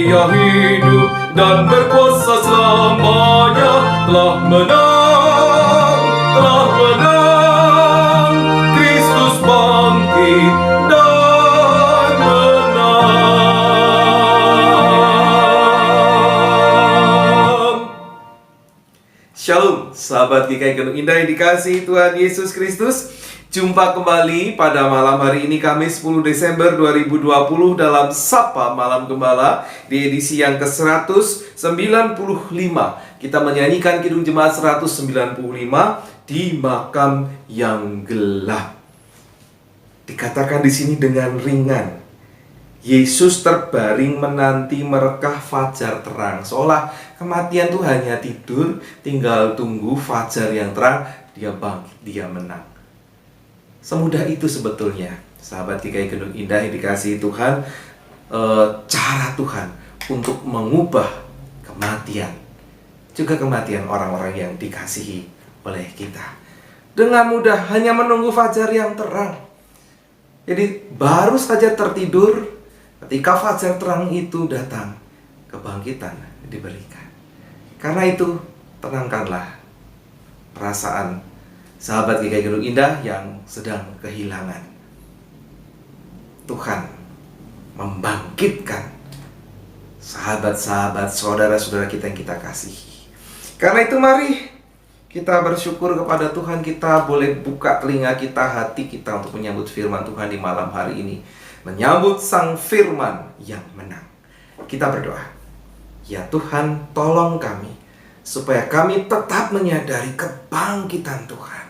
Dia hidup dan berkuasa selamanya. Telah menang, telah menang. Kristus bangkit dan menang. Shalom, sahabat GKI Gunung Indah yang dikasihi Tuhan Yesus Kristus. Jumpa kembali pada malam hari ini, Kamis 10 Desember 2020 dalam Sapa Malam Gembala di edisi yang ke-195. Kita menyanyikan Kidung Jemaat 195 di makam yang gelap. Dikatakan di sini dengan ringan. Yesus terbaring menanti merekah fajar terang. Seolah kematian itu hanya tidur, tinggal tunggu fajar yang terang, dia bangkit, dia menang. Semudah itu sebetulnya, sahabat GKI Gunung Indah yang dikasihi Tuhan, cara Tuhan untuk mengubah kematian, juga kematian orang-orang yang dikasihi oleh kita. Dengan mudah, hanya menunggu fajar yang terang. Jadi baru saja tertidur, ketika fajar terang itu datang, kebangkitan diberikan. Karena itu, tenangkanlah perasaan sahabat GKI Gunung Indah yang sedang kehilangan. Tuhan membangkitkan sahabat-sahabat, saudara-saudara kita yang kita kasihi. Karena itu mari kita bersyukur kepada Tuhan. Kita boleh buka telinga kita, hati kita untuk menyambut firman Tuhan di malam hari ini. Menyambut Sang Firman yang menang. Kita berdoa. Ya Tuhan, tolong kami supaya kami tetap menyadari kebangkitan Tuhan.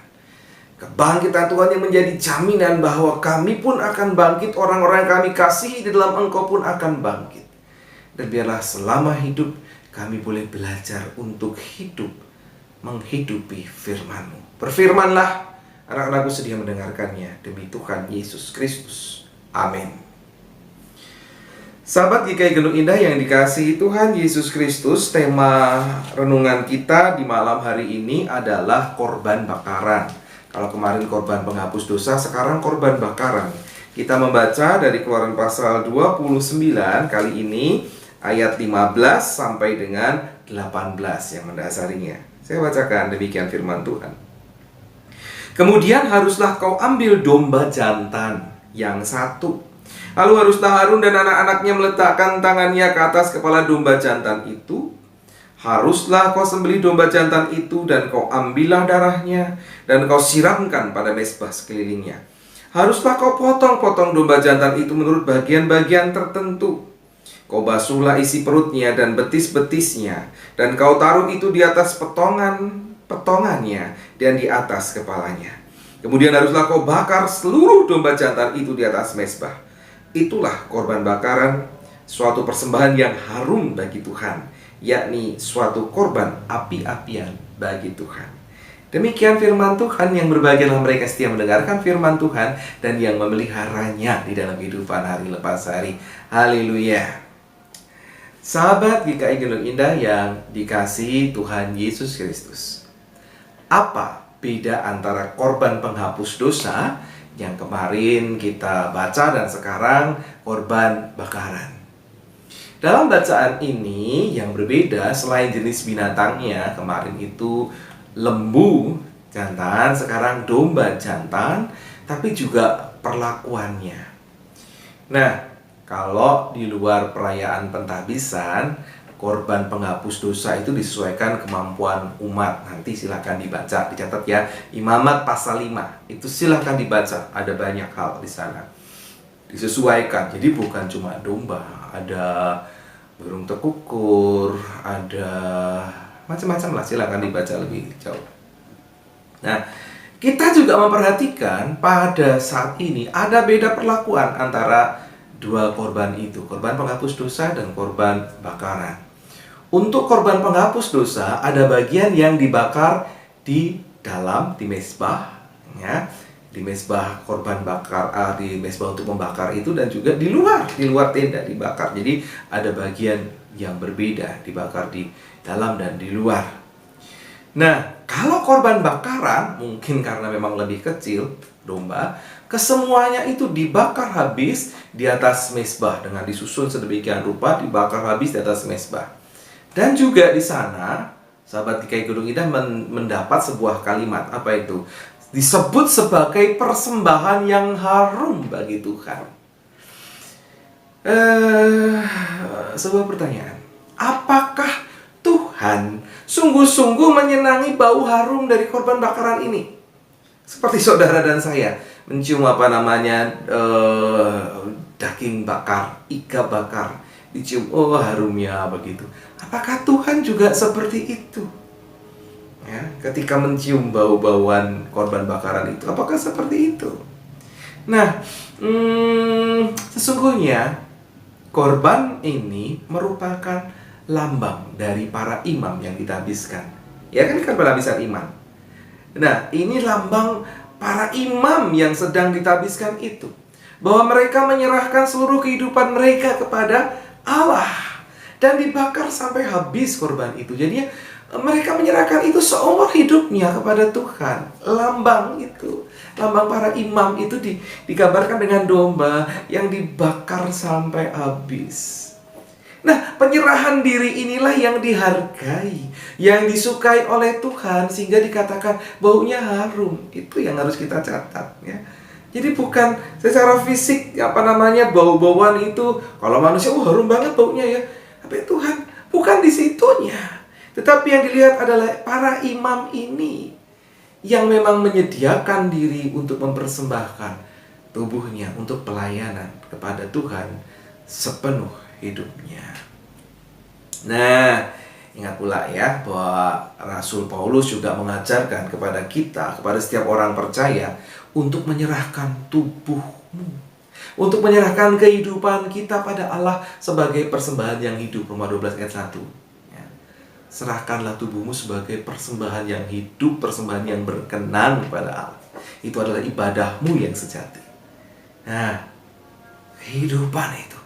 Kebangkitan Tuhan yang menjadi jaminan bahwa kami pun akan bangkit, orang-orang yang kami kasihi di dalam Engkau pun akan bangkit. Dan biarlah selama hidup kami boleh belajar untuk hidup, menghidupi firman-Mu. Berfirmanlah, anak-anakku sedia mendengarkannya, demi Tuhan Yesus Kristus. Amin. Sahabat GKI Gunung Indah yang dikasihi Tuhan Yesus Kristus, tema renungan kita di malam hari ini adalah korban bakaran. Kalau kemarin korban penghapus dosa, sekarang korban bakaran. Kita membaca dari Keluaran pasal 29, kali ini ayat 15 sampai dengan 18 yang mendasarinya. Saya bacakan demikian firman Tuhan. Kemudian haruslah kau ambil domba jantan yang satu. Lalu haruslah Harun dan anak-anaknya meletakkan tangannya ke atas kepala domba jantan itu. Haruslah kau sembelih domba jantan itu, dan kau ambillah darahnya, dan kau siramkan pada mezbah sekelilingnya. Haruslah kau potong-potong domba jantan itu menurut bagian-bagian tertentu. Kau basuhlah isi perutnya dan betis-betisnya, dan kau taruh itu di atas potongannya dan di atas kepalanya. Kemudian haruslah kau bakar seluruh domba jantan itu di atas mezbah. Itulah korban bakaran, suatu persembahan yang harum bagi Tuhan, yakni suatu korban api-apian bagi Tuhan. Demikian firman Tuhan. Yang berbahagialah mereka setia mendengarkan firman Tuhan dan yang memeliharanya di dalam kehidupan hari lepas hari. Haleluya. Sahabat GKI Gunung Indah yang dikasihi Tuhan Yesus Kristus, apa beda antara korban penghapus dosa yang kemarin kita baca dan sekarang korban bakaran? Dalam bacaan ini yang berbeda, selain jenis binatangnya, kemarin itu lembu jantan, sekarang domba jantan, tapi juga perlakuannya. Nah, kalau di luar perayaan pentahbisan, korban penghapus dosa itu disesuaikan kemampuan umat. Nanti silakan dibaca, dicatat ya. Imamat pasal 5, itu silakan dibaca. Ada banyak hal di sana. Disesuaikan, jadi bukan cuma domba, ada burung tekukur, ada macam-macam lah, silakan dibaca lebih jauh. Nah, kita juga memperhatikan pada saat ini ada beda perlakuan antara dua korban itu, korban penghapus dosa dan korban bakaran. Untuk korban penghapus dosa ada bagian yang dibakar di dalam, di mezbah, ya, di mezbah korban bakar, di mezbah untuk membakar itu, dan juga di luar tenda dibakar. Jadi ada bagian yang berbeda, dibakar di dalam dan di luar. Nah, kalau korban bakaran mungkin karena memang lebih kecil, domba, kesemuanya itu dibakar habis di atas mezbah dengan disusun sedemikian rupa, dibakar habis di atas mezbah. Dan juga di sana, sahabat GKI Gunung Indah mendapat sebuah kalimat, apa itu? Disebut sebagai persembahan yang harum bagi Tuhan. Sebuah pertanyaan, apakah Tuhan sungguh-sungguh menyenangi bau harum dari korban bakaran ini? Seperti saudara dan saya mencium daging bakar, iga bakar, dicium, oh harumnya begitu. Apakah Tuhan juga seperti itu? Ya, ketika mencium bau-bauan korban bakaran itu, apakah seperti itu? Nah, sesungguhnya korban ini merupakan lambang dari para imam yang kita habiskan. Ya kan penghabisan iman. Nah, ini lambang para imam yang sedang ditabiskan itu. Bahwa mereka menyerahkan seluruh kehidupan mereka kepada Allah. Dan dibakar sampai habis korban itu. Jadi mereka menyerahkan itu seumur hidupnya kepada Tuhan. Lambang itu, lambang para imam itu digambarkan dengan domba yang dibakar sampai habis. Nah, penyerahan diri inilah yang dihargai, yang disukai oleh Tuhan, sehingga dikatakan baunya harum. Itu yang harus kita catat, ya. Jadi bukan secara fisik, bau-bauan itu, kalau manusia, harum banget baunya ya. Tapi Tuhan, bukan di situnya. Tetapi yang dilihat adalah para imam ini, yang memang menyediakan diri untuk mempersembahkan tubuhnya untuk pelayanan kepada Tuhan sepenuh hidupnya. Nah, ingat pula ya bahwa Rasul Paulus juga mengajarkan kepada kita, kepada setiap orang percaya, untuk menyerahkan tubuhmu, untuk menyerahkan kehidupan kita pada Allah sebagai persembahan yang hidup. Roma 12 ayat 1 ya. Serahkanlah tubuhmu sebagai persembahan yang hidup, persembahan yang berkenan kepada Allah. Itu adalah ibadahmu yang sejati. Nah, kehidupan itu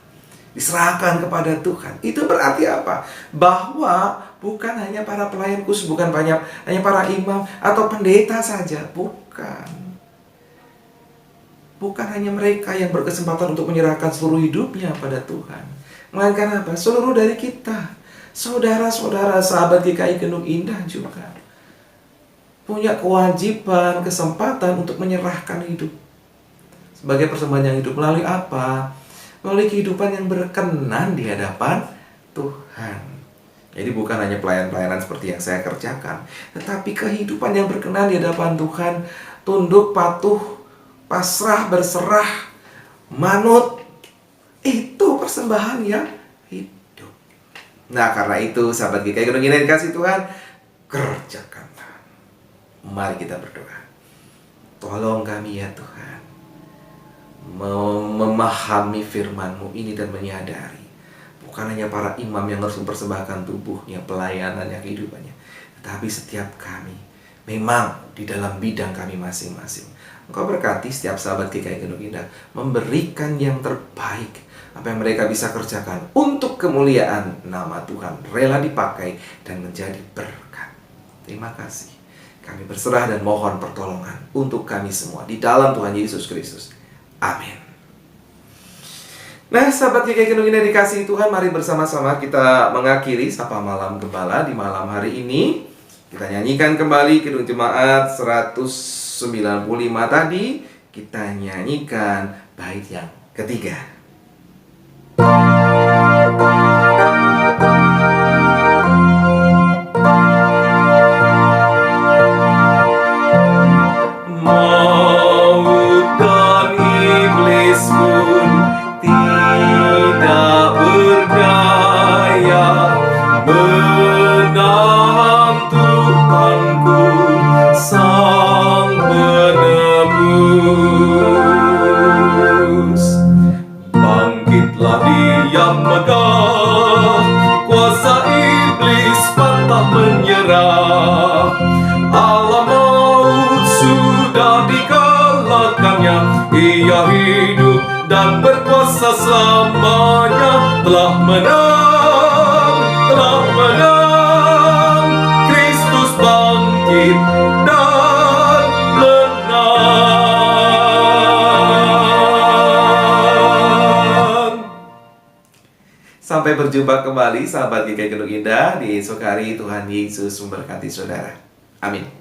diserahkan kepada Tuhan. Itu berarti apa? Bahwa bukan hanya para pelayan khusus, bukan hanya para imam atau pendeta saja, bukan. Bukan hanya mereka yang berkesempatan untuk menyerahkan seluruh hidupnya pada Tuhan. Melainkan apa? Seluruh dari kita, saudara-saudara, sahabat GKI Gunung Indah juga punya kewajiban, kesempatan untuk menyerahkan hidup sebagai persembahan yang hidup. Melalui apa? Melalui kehidupan yang berkenan di hadapan Tuhan. Jadi bukan hanya pelayanan-pelayanan seperti yang saya kerjakan, tetapi kehidupan yang berkenan di hadapan Tuhan, tunduk, patuh, pasrah, berserah, manut. Itu persembahan yang hidup. Nah, karena itu sahabat GKI Gunung Indah dikasih Tuhan, kerjakanlah. Mari kita berdoa. Tolong kami ya Tuhan, memahami firman-Mu ini dan menyadari bukan hanya para imam yang harus mempersembahkan tubuhnya, pelayanannya, kehidupannya, tetapi setiap kami memang di dalam bidang kami masing-masing. Engkau berkati setiap sahabat GKI Gunung Indah memberikan yang terbaik, apa yang mereka bisa kerjakan untuk kemuliaan nama Tuhan, rela dipakai dan menjadi berkat. Terima kasih. Kami berserah dan mohon pertolongan untuk kami semua di dalam Tuhan Yesus Kristus. Amin. Nah, sahabat GKI Gunung Indah dikasihi Tuhan, mari bersama-sama kita mengakhiri Sapa Malam Gembala di malam hari ini. Kita nyanyikan kembali Kidung Jemaat 195 tadi. Kita nyanyikan bait yang ketiga. Ia hidup dan berkuasa selamanya. Telah menang, Kristus bangkit dan menang. Sampai berjumpa kembali sahabat GKI Gendut Indah di esok hari. Tuhan Yesus memberkati saudara. Amin.